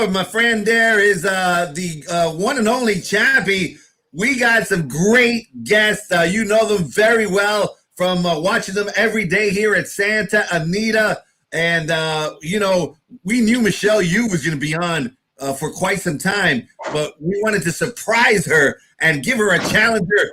and my friend there is the one and only Chappie. We got some great guests. You know them very well from watching them every day here at Santa Anita. And, we knew Michelle Yu was going to be on for quite some time, but we wanted to surprise her and give her a challenger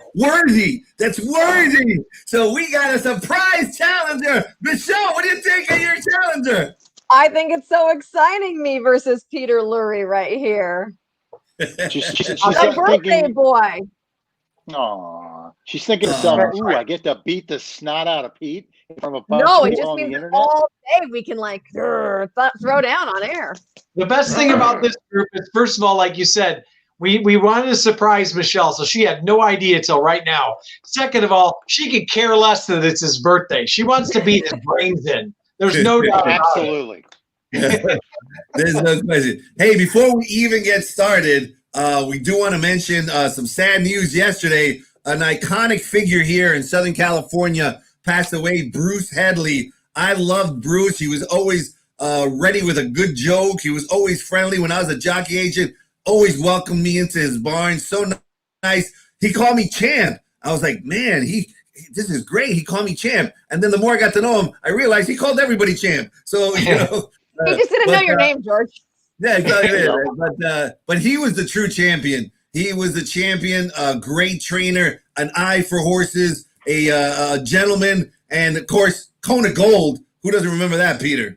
that's worthy. So we got a surprise challenger. Michelle, what do you think of your challenger? I think it's so exciting, me versus Peter Lurie right here. She's a birthday boy. Aw, she's thinking to herself, "Ooh, I get to beat the snot out of Pete from a bunch No, of it just people on the means internet." all day we can throw down on air. The best thing about this group is, first of all, like you said, we wanted to surprise Michelle, so she had no idea till right now. Second of all, she could care less that it's his birthday. She wants to beat his brains in. There's no doubt about Absolutely. There's no question. Hey, before we even get started, we do want to mention some sad news yesterday. An iconic figure here in Southern California passed away, Bruce Headley. I loved Bruce. He was always ready with a good joke. He was always friendly. When I was a jockey agent, always welcomed me into his barn. So nice. He called me champ. I was like, man, this is great. He called me champ. And then the more I got to know him, I realized he called everybody champ. So, he just didn't know your name, George. Yeah, exactly. But he was the true champion. He was the champion, a great trainer, an eye for horses, a gentleman, and of course, Kona Gold. Who doesn't remember that, Peter?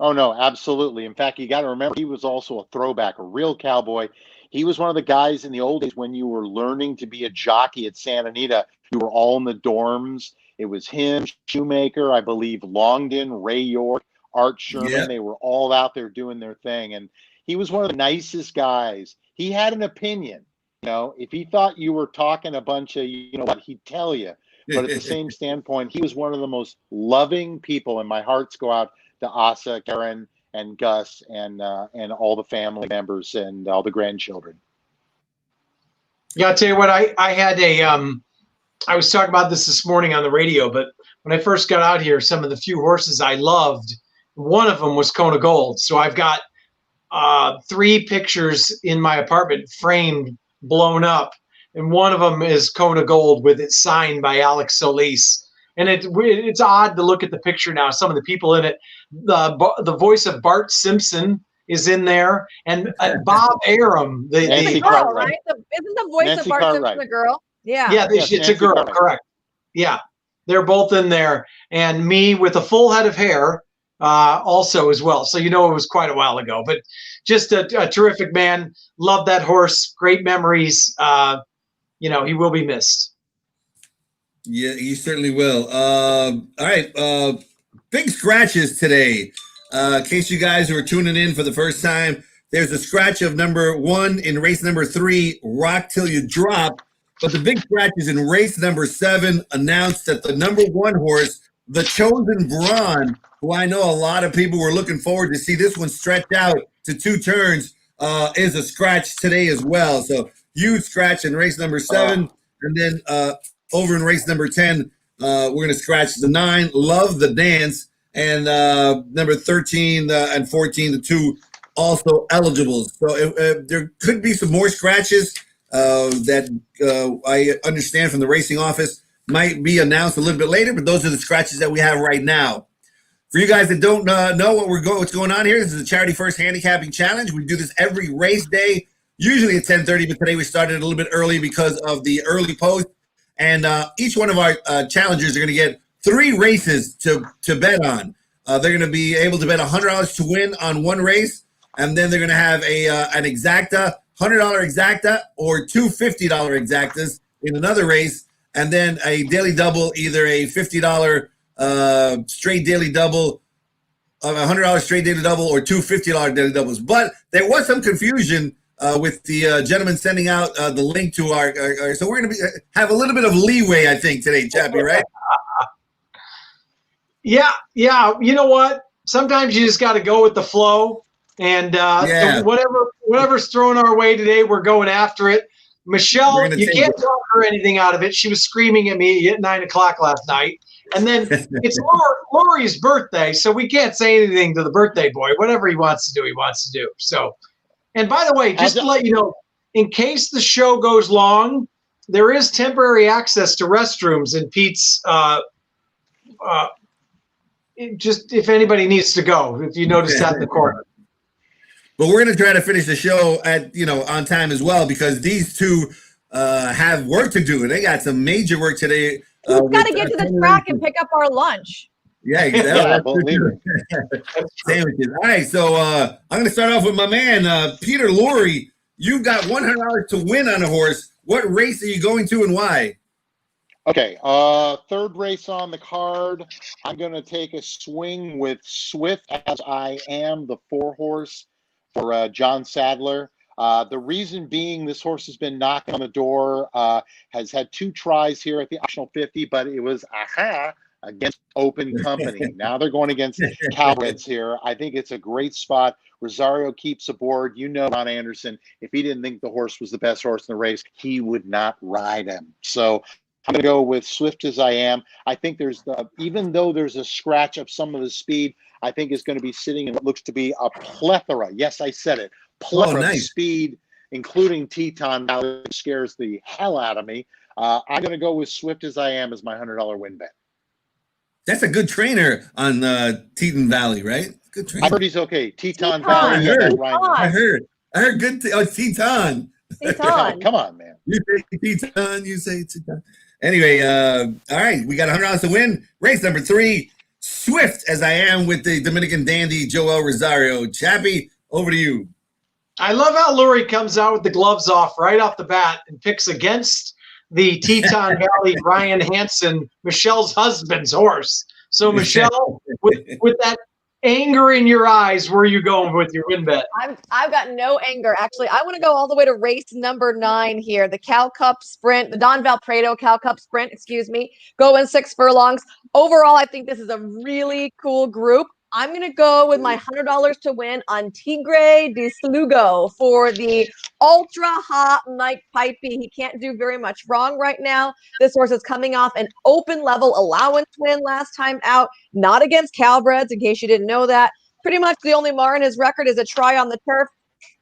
Oh, no, absolutely. In fact, you got to remember, he was also a throwback, a real cowboy. He was one of the guys in the old days when you were learning to be a jockey at Santa Anita. You were all in the dorms. It was him, Shoemaker, I believe, Longden, Ray York, Art Sherman. Yeah. They were all out there doing their thing. And he was one of the nicest guys. He had an opinion. If he thought you were talking a bunch of, what, he'd tell you. But at the same standpoint, he was one of the most loving people. And my hearts go out to Asa, Karen, and Gus, and all the family members and all the grandchildren. Yeah, I'll tell you what, I had I was talking about this morning on the radio, but when I first got out here, some of the few horses I loved, one of them was Kona Gold. So I've got 3 pictures in my apartment framed, blown up. And one of them is Kona Gold with it signed by Alex Solis. And it's odd to look at the picture now. Some of the people in it, the voice of Bart Simpson is in there, and Bob Arum. The girl, right? Isn't the voice of Bart Simpson a girl? Yeah. Yeah, it's a girl, correct. Yeah, they're both in there. And me with a full head of hair also as well. So it was quite a while ago. But just a terrific man. Love that horse. Great memories. He will be missed. Yeah, he certainly will. All right. Big scratches today. In case you guys who are tuning in for the first time, there's a scratch of number 1 in race number 3, Rock Till You Drop. But the big scratch is in race number 7, announced that the number 1 horse, the Chosen Brawn, who I know a lot of people were looking forward to see this one stretched out to 2 turns, is a scratch today as well. So huge scratch in race number 7. And then over in race number 10, we're going to scratch the 9, Love the Dance, and number 13 and 14, the 2 also eligible. So there could be some more scratches that I understand from the racing office might be announced a little bit later, but those are the scratches that we have right now. For you guys that don't know what's going on here, this is the Charity First Handicapping Challenge. We do this every race day, usually at 10:30, but today we started a little bit early because of the early post. And each one of our challengers are going to get 3 races to bet on. They're going to be able to bet $100 to win on one race, and then they're going to have an exacta, $100 exacta, or 2 $50 exactas in another race, and then a daily double, either a $50 straight daily double, a $100 straight daily double, or 2 $50 daily doubles. But there was some confusion with the gentleman sending out the link to our so we're going to have a little bit of leeway, I think, today, Chappie, right? Yeah. You know what? Sometimes you just got to go with the flow, and whatever's thrown our way today, we're going after it. Michelle, you can't talk her anything out of it. She was screaming at me at 9 o'clock last night, And then it's Lori's birthday, so we can't say anything to the birthday boy. Whatever he wants to do, he wants to do. So, and by the way, just to let you know, in case the show goes long, there is temporary access to restrooms in Pete's. Just if anybody needs to go, if you notice that in the corner. But we're going to try to finish the show at on time as well, because these two have work to do. They got some major work today. We've got to get to the track and pick up our lunch. Yeah, exactly. Sandwiches. All right, so I'm going to start off with my man, Peter Lurie. You've got $100 to win on a horse. What race are you going to and why? Okay, third race on the card. I'm going to take a swing with Swift as I Am, the 4-horse for John Sadler. The reason being, this horse has been knocking on the door, has had 2 tries here at the optional 50, but it was against Open Company. Now they're going against Cowheads here. I think it's a great spot. Rosario keeps aboard. You know, Ron Anderson, if he didn't think the horse was the best horse in the race, he would not ride him. So I'm going to go with Swift as I Am. I think even though there's a scratch of some of the speed, I think it's going to be sitting in what looks to be a plethora. Yes, I said it. Plethora of speed, including Teton Valley, scares the hell out of me. I'm going to go with Swift as I Am as my $100 win bet. That's a good trainer on Teton Valley, right? Good trainer. I heard he's okay. Teton Valley. I heard good. Teton. Teton. Come on, man. You say Teton. Anyway, all right. We got $100 to win. Race number 3. Swift as I Am with the Dominican dandy Joel Rosario. Chappie, over to you. I love how Lurie comes out with the gloves off right off the bat and picks against the Teton Valley Ryan Hansen, Michelle's husband's horse. So Michelle, with that anger in your eyes, where are you going with your win bet? I've got no anger. Actually, I want to go all the way to race number 9 here. The Cal Cup Sprint, the Don Valpredo Cal Cup Sprint, going 6 furlongs. Overall, I think this is a really cool group. I'm going to go with my $100 to win on Tigre de Slugo for the ultra hot Mike Pipey. He can't do very much wrong right now. This horse is coming off an open level allowance win last time out, not against Calbreds, in case you didn't know that. Pretty much the only mar in his record is a try on the turf.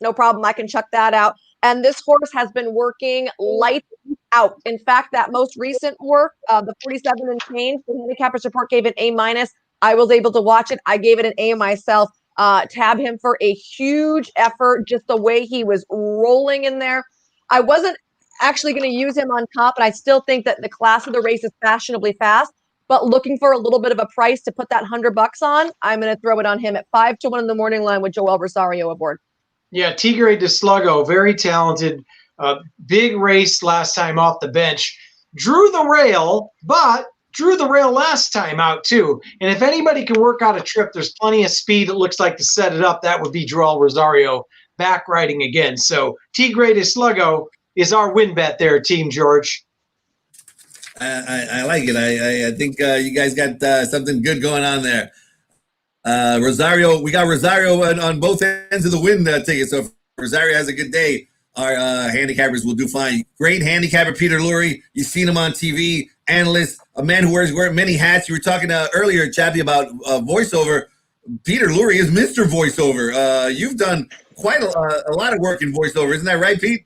No problem. I can chuck that out. And this horse has been working lights out. In fact, that most recent work, the 47 and change, the Handicappers Report gave it A-. I was able to watch it. I gave it an A myself. Tab him for a huge effort, just the way he was rolling in there. I wasn't actually going to use him on top, but I still think that the class of the race is fashionably fast. But looking for a little bit of a price to put that $100 on, I'm going to throw it on him at 5-1 in the morning line with Joel Rosario aboard. Yeah, Tigre de Slugo, very talented. Big race last time off the bench. Drew the rail last time out too. And if anybody can work out a trip, there's plenty of speed. It looks like to set it up. That would be Joel Rosario back riding again. So Tigre de Slugo is our win bet there, Team George. I like it. I think you guys got something good going on there. Rosario, we got Rosario on both ends of the win ticket. So if Rosario has a good day, our handicappers will do fine. Great handicapper, Peter Lurie. You've seen him on TV. Analyst, a man who wears many hats. You were talking earlier, Chappie, about voiceover. Peter Lurie is Mr. Voiceover. You've done quite a lot of work in voiceover. Isn't that right, Pete?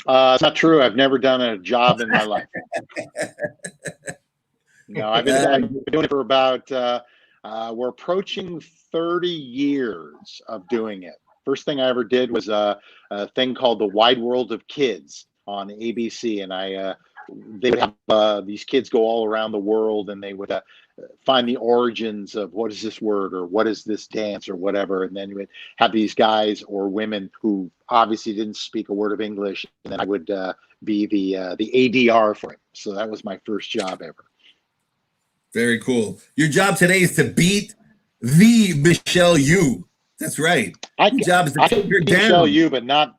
It's not true. I've never done a job in my life. No, I've been doing it for about, we're approaching 30 years of doing it. First thing I ever did was a thing called The Wide World of Kids on ABC, and they would have these kids go all around the world, and they would find the origins of what is this word or what is this dance or whatever, and then you would have these guys or women who obviously didn't speak a word of English, and then I would be the ADR for it. So that was my first job ever. Very cool. Your job today is to beat the Michelle Yu. That's right. Your job is to take her down. Michelle Yu, but not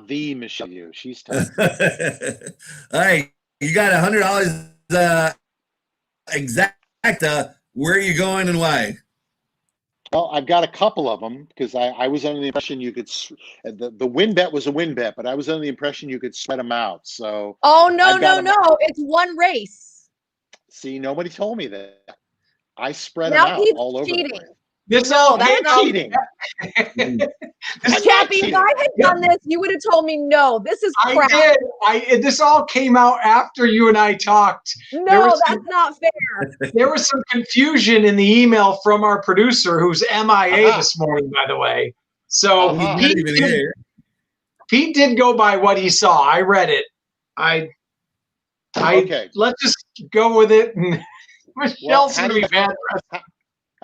the Michelle Yu. She's tough. All right, you got $100 exacta. Where are you going and why? Well, I've got a couple of them because I was under the impression you could. The win bet was a win bet, but I was under the impression you could spread them out. So. Oh no! It's one race. See, nobody told me that. I spread them Now out Pete's all over the cheating. place. This No, all that's came not out. Cheating. This- I'm not Chappie, if cheating. I had done this, you would have told me no. This is I crap. did. This all came out after you and I talked. There No, was that's not fair. There was some confusion in the email from our producer, who's MIA Uh-huh. this morning, by the way. So Uh-huh. He's not even here. Pete did go by what he saw. I read it. Okay. Let's just go with it. And Michelle's how going do to be you- mad.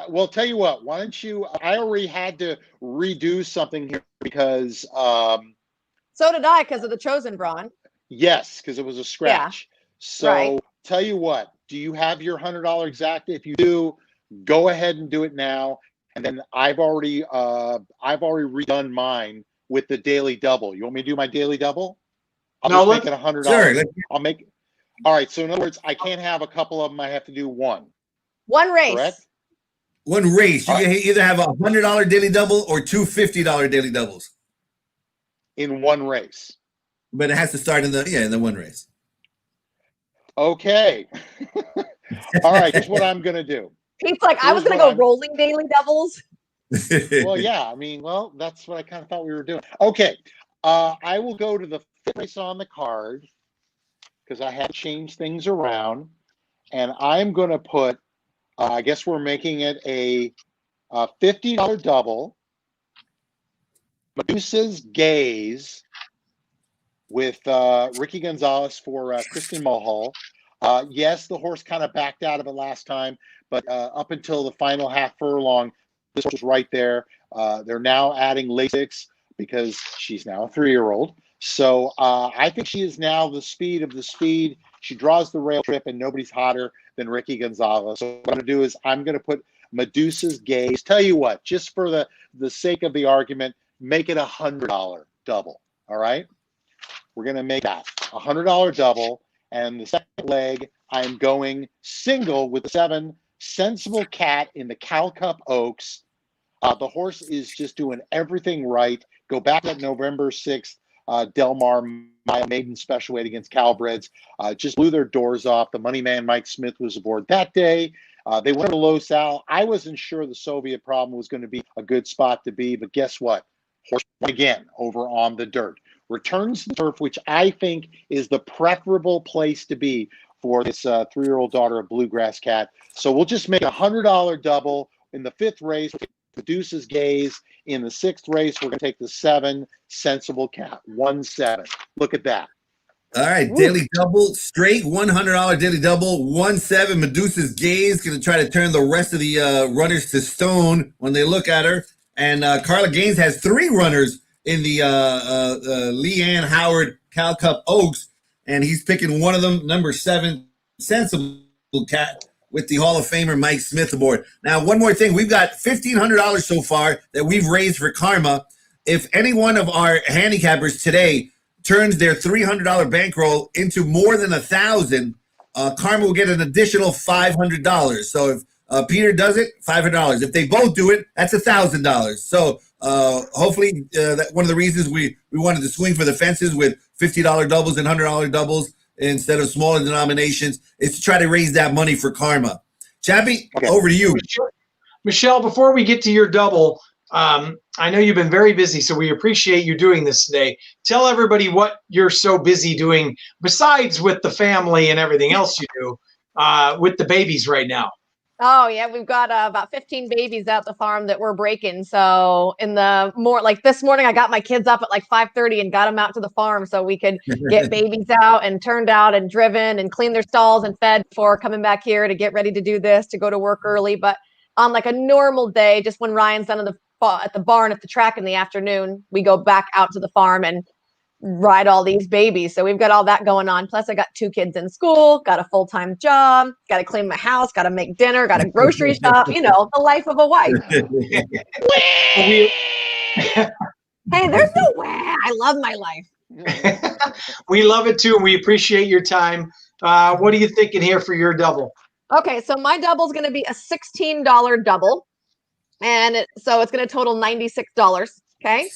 Well, tell you what. Why don't you? I already had to redo something here because So did I because of the chosen brawn. yes, because it was a scratch. So right. tell you what. Do you have your $100 exact? If you do, go ahead and do it now. And then I've already redone mine with the daily double. You want me to do my daily double? I'll No, just make it $100. Sure. I'll make. All right. So in other words, I can't have a couple of them. I have to do one. One race. Correct. One race. You All can either have a $100 daily double or two $50 daily doubles. In one race. But it has to start in the one race. Okay. All right. Here's what I'm gonna do. Pete's like, I was Here's going to what go rolling daily doubles. Well, yeah. I mean, well, that's what I kind of thought we were doing. Okay. I will go to the fifth race on the card because I had to change things around, and I'm gonna put. I guess we're making it a $50 double. Medusa's Gaze with Ricky Gonzalez for Kristen Mulhall. Yes, the horse kind of backed out of it last time, but up until the final half furlong, this horse was right there. They're now adding Lasix because she's now a 3-year-old. So I think she is now the speed of the speed. She draws the rail trip, and nobody's hotter than Ricky Gonzalez. So what I'm going to do is I'm going to put Medusa's Gaze. Tell you what, just for the sake of the argument, make it $100 double. All right? We're going to make that $100 double. And the second leg, I'm going single with the 7 Sensible Cat in the Cal Cup Oaks. The horse is just doing everything right. Go back to that November 6th Del Mar Mile Maiden Special Weight against Calbreds. Just blew their doors off. The money man Mike Smith was aboard that day. They went to Low Sal. I wasn't sure the Soviet problem was going to be a good spot to be, but guess what? Horse won again over on the dirt. Returns to the turf, which I think is the preferable place to be for this 3-year-old daughter of Bluegrass Cat. So we'll just make a $100 double in the 5th race. Medusa's Gaze. In the 6th race, we're going to take the 7 Sensible Cat. 1-7. Look at that. All right, Ooh. daily double, straight $100 daily double, 1-7. Medusa's Gaze going to try to turn the rest of the runners to stone when they look at her. And Carla Gaines has 3 runners in the Leanne Howard Cal Cup Oaks, and he's picking one of them, number 7, Sensible Cat, with the Hall of Famer Mike Smith aboard. Now, one more thing. We've got $1,500 so far that we've raised for Karma. If any one of our handicappers today turns their $300 bankroll into more than $1,000, Karma will get an additional $500. So if Peter does it, $500. If they both do it, that's $1,000. So hopefully that one of the reasons we wanted to swing for the fences with $50 doubles and $100 doubles instead of smaller denominations is to try to raise that money for Karma. Chappie, Okay. over to you. Michelle, before we get to your double, I know you've been very busy, so we appreciate you doing this today. Tell everybody what you're so busy doing besides with the family and everything else you do with the babies right now. Oh yeah, we've got about 15 babies out the farm that we're breaking. So in the like this morning, I got my kids up at like 5:30 and got them out to the farm so we could get babies out and turned out and driven and clean their stalls and fed before coming back here to get ready to do this, to go to work early. But on like a normal day, just when Ryan's done at the barn at the track in the afternoon, we go back out to the farm and ride all these babies. So we've got all that going on. Plus I got 2 kids in school, got a full-time job, got to clean my house, got to make dinner, got to grocery shop, the life of a wife. Hey, there's no way. I love my life. We love it too. We appreciate your time. What are you thinking here for your double? Okay, so my double is going to be a $16 double. And so it's going to total $96. Okay.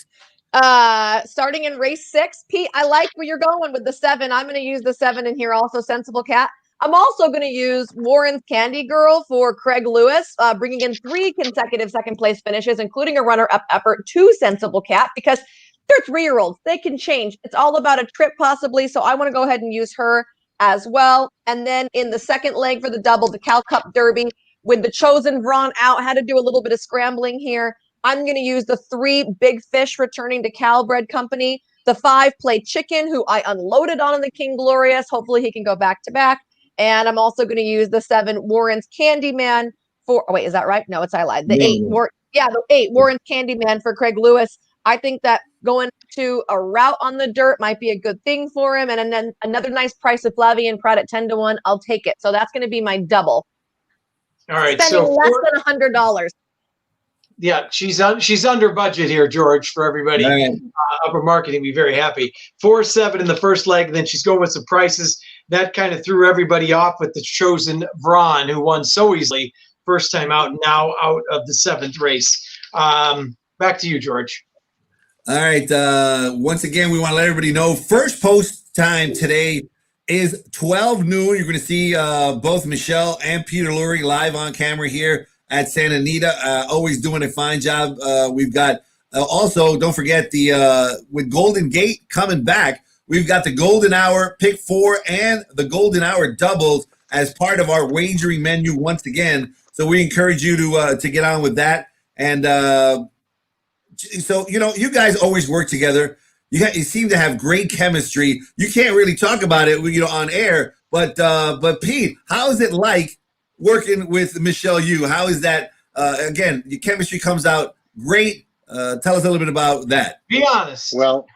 Starting in race 6, Pete, I like where you're going with the 7. I'm going to use the 7 in here also, Sensible Cat. I'm also going to use Warren's Candy Girl for Craig Lewis, bringing in 3 consecutive second-place finishes, including a runner-up effort to Sensible Cat, because they're 3-year-olds. They can change. It's all about a trip, possibly, so I want to go ahead and use her as well. And then in the second leg for the double, the Cal Cup Derby, with the Chosen Brawn out, had to do a little bit of scrambling here. I'm going to use the 3 Big Fish returning to Cal Bread Company, the 5 Play Chicken, who I unloaded on in the King Glorious. Hopefully he can go back-to-back. And I'm also going to use the 7 Warren's Candyman for, oh, wait, is that right? No, I lied. The 8, the 8 Warren's Candyman for Craig Lewis. I think that going to a route on the dirt might be a good thing for him. And then another nice price of Flavian Pratt at 10-1. I'll take it. So that's going to be my double. All right. Spending So less than $100. Yeah, she's under budget here, George, for everybody. Right. Upper marketing be very happy. 4-7 in the first leg, then she's going with some prices. That kind of threw everybody off with the Chosen Brawn, who won so easily first time out, now out of the 7th race. Back to you, George. All right. Once again, we want to let everybody know first post time today is 12 noon. You're going to see both Michelle and Peter Lurie live on camera here at Santa Anita. Always doing a fine job. We've got also, don't forget the with Golden Gate coming back, we've got the Golden Hour Pick 4 and the Golden Hour doubles as part of our wagering menu once again. So we encourage you to get on with that. And so, you know, you guys always work together. You seem to have great chemistry. You can't really talk about it, you know, on air. But Pete, how is it like working with Michelle Yu? How is that? Again, your chemistry comes out great. Tell us a little bit about that. Be honest. Well,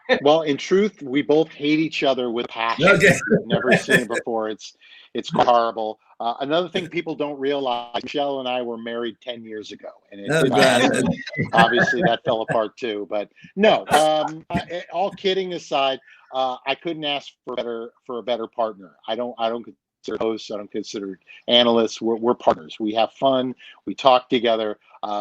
in truth, we both hate each other with passion. Okay. We've never seen it before. It's horrible. Another thing people don't realize, Michelle and I were married 10 years ago, and obviously that fell apart too. But no, all kidding aside, I couldn't ask for a better partner. I don't consider hosts. I don't consider analysts. We're partners. We have fun. We talk together.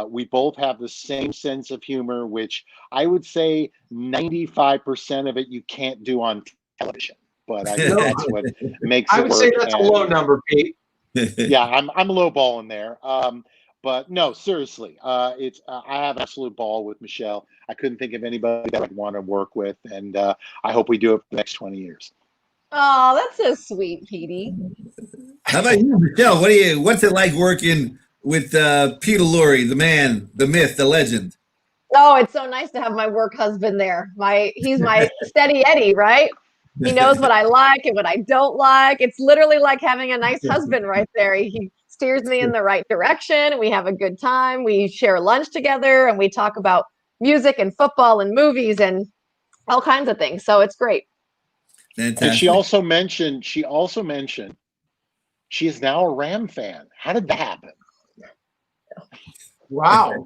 We both have the same sense of humor, which I would say 95% of it you can't do on television. But I think that's what makes it I would work. say that's a low number, Pete. Yeah, I'm a low ball in there. But no, seriously, I have absolute ball with Michelle. I couldn't think of anybody that I'd want to work with, and I hope we do it for the next 20 years. Oh, that's so sweet, Petey. How about you, Michelle? What's it like working with Peter Lurie, the man, the myth, the legend? Oh, it's so nice to have my work husband there. He's my steady Eddie, right? He knows what I like and what I don't like. It's literally like having a nice husband right there. He steers me in the right direction. We have a good time. We share lunch together and we talk about music and football and movies and all kinds of things. So it's great. Fantastic. And she also mentioned she is now a Ram fan. How did that happen? Wow.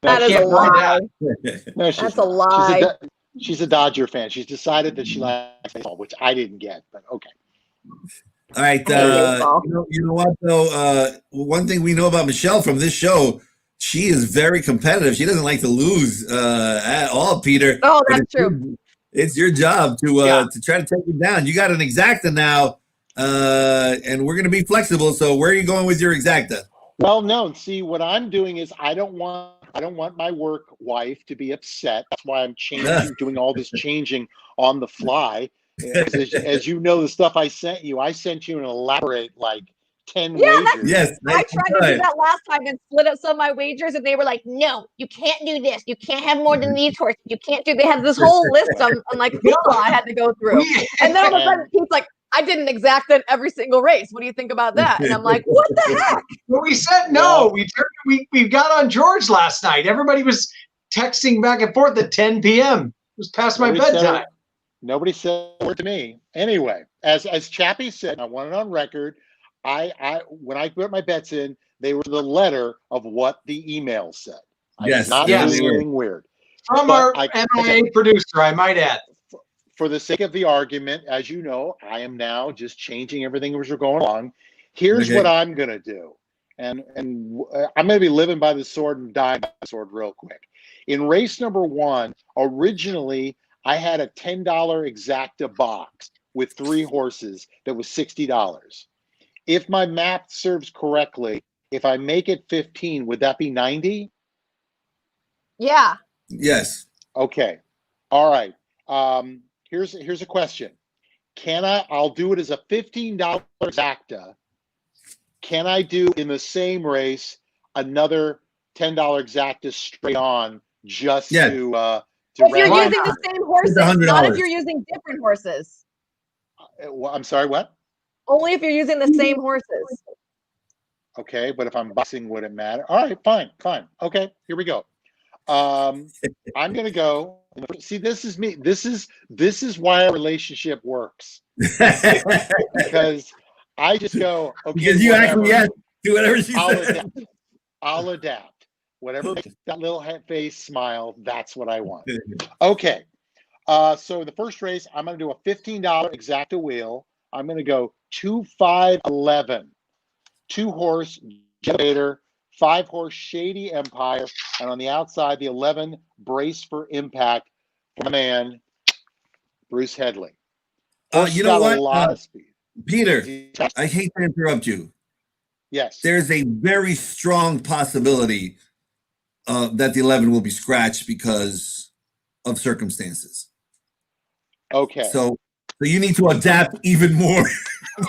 That is a lie. No, That's a lie. She's a Dodger fan. She's decided that she likes baseball, which I didn't get, but okay. All right. You know what, though? One thing we know about Michelle from this show, she is very competitive. She doesn't like to lose at all, Peter. Oh, that's true. It's your job to try to take it down. You got an exacta now, and we're going to be flexible. So where are you going with your exacta? Well, no. See, what I'm doing is I don't want my work wife to be upset. That's why I'm doing all this changing on the fly. As you know, the stuff I sent you an elaborate 10 wagers. Yes, I tried to do that last time and split up some of my wagers, and they were like, "No, you can't do this. You can't have more than these horses. You can't do." They had this whole list on like hoopla I had to go through, and then all of a sudden, Pete's like, "I didn't exact in every single race. What do you think about that?" And I'm like, "What the heck?" Well, we said no. We got on George last night. Everybody was texting back and forth at 10 p.m. It was past my bedtime. Nobody said a word to me. Anyway, as Chappie said, I want it on record. When I put my bets in, they were the letter of what the email said. I did not do anything weird. From our MIA producer, I might add. For the sake of the argument, as you know, I am now just changing everything as we're going along. Here's what I'm going to do. And I'm going to be living by the sword and dying by the sword real quick. In race number 1, originally, I had a $10 exacta box with 3 horses that was $60. if my math serves correctly, if I make it 15, would that be 90? Yeah. Yes. Okay. All right. Here's a question. I'll do it as a $15 exacta. Can I do in the same race another $10 exacta straight on just Yeah. to If you're round using out? the same horses, $100. not if you're using different horses. I'm sorry, what? Only if you're using the same horses. Okay, but if I'm boxing, would it matter? All right, fine. Okay, here we go. I'm gonna go. See, this is me. This is why our relationship works. Because I just go, okay, Because you whatever. actually do whatever she I'll says. adapt. I'll adapt. Whatever makes that little face smile, that's what I want. Okay. So the first race, I'm going to do a $15 exacta wheel. I'm going to go 2, 5, 11. 2-horse Generator, 5-horse Shady Empire, and on the outside, the 11 Brace for Impact for my man, Bruce Headley. You know what? A lot of speed. Peter, I hate to interrupt you. Yes. There's a very strong possibility that the 11 will be scratched because of circumstances. Okay. So you need to adapt even more.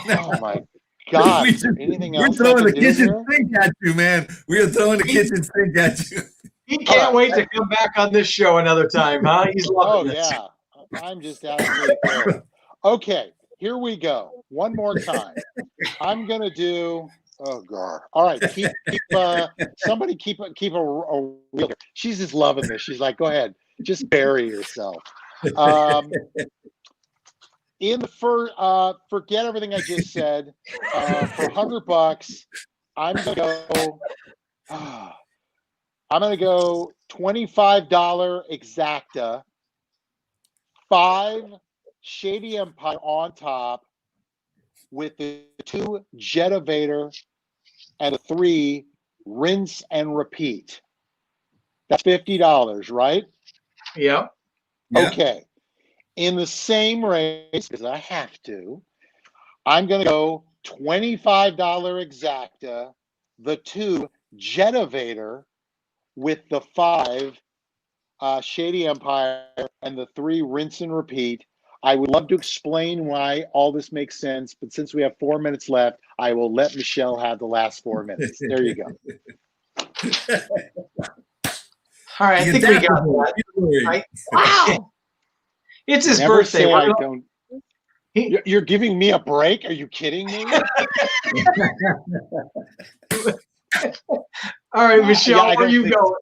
Oh my God! Is there anything else we're throwing I the can do kitchen here? sink at you, man. We are throwing the kitchen sink at you. He can't wait to come back on this show another time, huh? He's loving this. Yeah. I'm just absolutely thrilled. Okay, here we go. One more time. I'm gonna do. Oh God! All right, somebody keep a reel here. She's just loving this. She's like, go ahead, just bury yourself. In the forget everything I just said. For $100, I'm gonna go $25 exacta, 5 Shady Empire on top, with the 2 Jetovator and a 3 Rinse and Repeat. That's $50, right? Yep. Okay. In the same race, because I have to, I'm going to go $25 exacta, the 2 Jetovator with the 5 Shady Empire and the 3 Rinse and Repeat. I would love to explain why all this makes sense, but since we have 4 minutes left, I will let Michelle have the last 4 minutes. There you go. All right, I think we got that. Wow. It's his Never birthday. say I don't. You're giving me a break? Are you kidding me? All right, Michelle, where you going?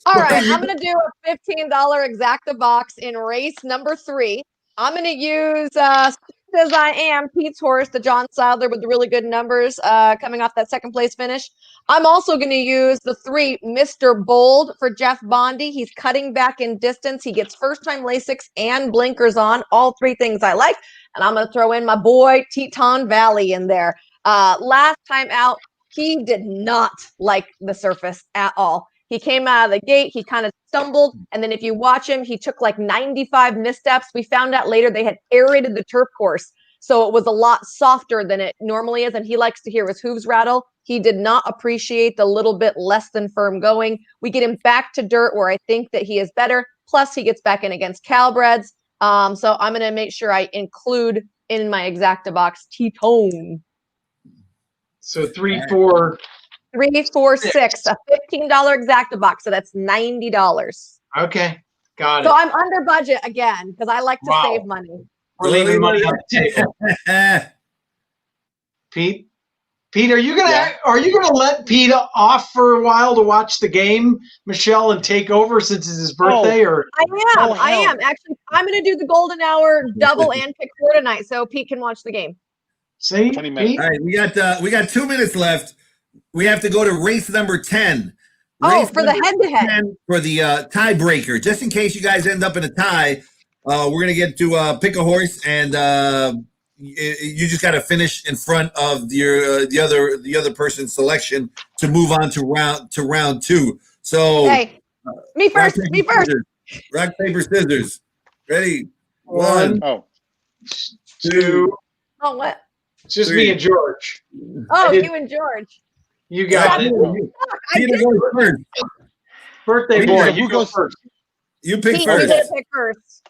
All right, I'm going to do a $15 exacta box in race number 3. I'm going to use, as I am, Pete's horse, the John Sadler, with the really good numbers coming off that second place finish. I'm also going to use the 3 Mr. Bold for Jeff Bondy. He's cutting back in distance. He gets first-time Lasix and blinkers on, all 3 things I like. And I'm going to throw in my boy, Teton Valley, in there. Last time out, he did not like the surface at all. He came out of the gate, he kind of stumbled, and then if you watch him, he took like 95 missteps. We found out later they had aerated the turf course, so it was a lot softer than it normally is, and he likes to hear his hooves rattle. He did not appreciate the little bit less than firm going. We get him back to dirt where I think that he is better, plus he gets back in against Calbreds. So I'm going to make sure I include in my exacta box T-Tone. So 3, 4... 3, 4, 6, a $15 exacta box, so that's $90. Okay, got it. So I'm under budget again because I like to save money. We're leaving money on the table. Pete, are you gonna let Pete off for a while to watch the game, Michelle, and take over since it's his birthday? Or I am actually. I'm gonna do the golden hour double and pick 4 tonight, so Pete can watch the game. See, 20 minutes. Pete? All right, we got 2 minutes left. We have to go to race number 10. For the head-to-head. For the tiebreaker. Just in case you guys end up in a tie, we're going to get to pick a horse, and you just got to finish in front of the other person's selection to move on to round 2. So, hey, me first. Rock, paper, scissors. Ready? 1, 2. Oh, what? It's just 3. me and George. Oh, did- you and George. You got it. I Peter did. goes first. Birthday Peter, boy, you you go go first. You pick Pete, you first. get to pick first.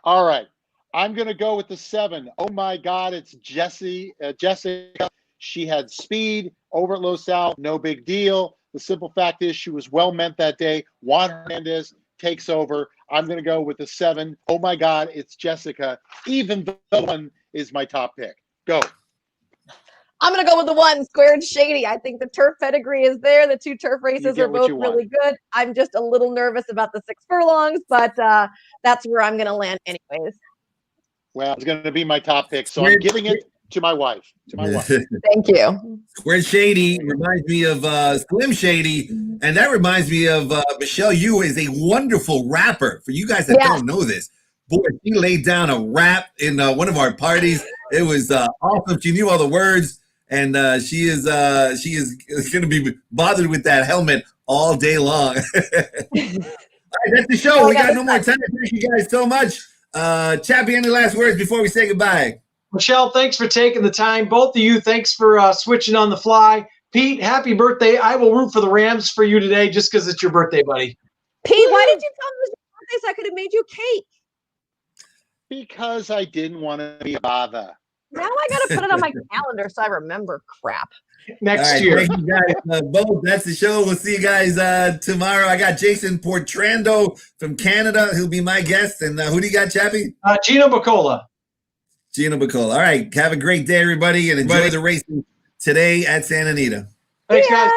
All right. I'm going to go with the 7. Oh, my God. It's Jessica. She had speed over at Los Al. No big deal. The simple fact is she was well meant that day. Juan Hernandez takes over. I'm going to go with the 7. Oh, my God. It's Jessica. Even though 1 is my top pick. Go. I'm going to go with the 1, Squared Shady. I think the turf pedigree is there. The 2 turf races get are what both you want. really good. I'm just a little nervous about the 6 furlongs, but that's where I'm going to land anyways. Well, it's going to be my top pick, so I'm giving it to my wife. Thank you. Squared Shady reminds me of Slim Shady, and that reminds me of Michelle Yu is a wonderful rapper. For you guys that Yeah. don't know this, boy, she laid down a rap in one of our parties. It was awesome. She knew all the words, and she is going to be bothered with that helmet all day long. All right, that's the show. Oh, We yeah, got no more time. Thank you guys so much. Chappie, any last words before we say goodbye? Michelle, thanks for taking the time. Both of you, thanks for switching on the fly. Pete, happy birthday. I will root for the Rams for you today just because it's your birthday, buddy. Pete, why did you tell me it was your birthday so I could have made you a cake? Because I didn't want to be a bother. Now I got to put it on my calendar so I remember crap. Next All right, year. thank you guys both. That's the show. We'll see you guys tomorrow. I got Jason Portrando from Canada. He'll be my guest. And who do you got, Chappie? Gino Bacola. Gino Bacola. All right. Have a great day, everybody, and enjoy the racing today at Santa Anita. Thanks, guys.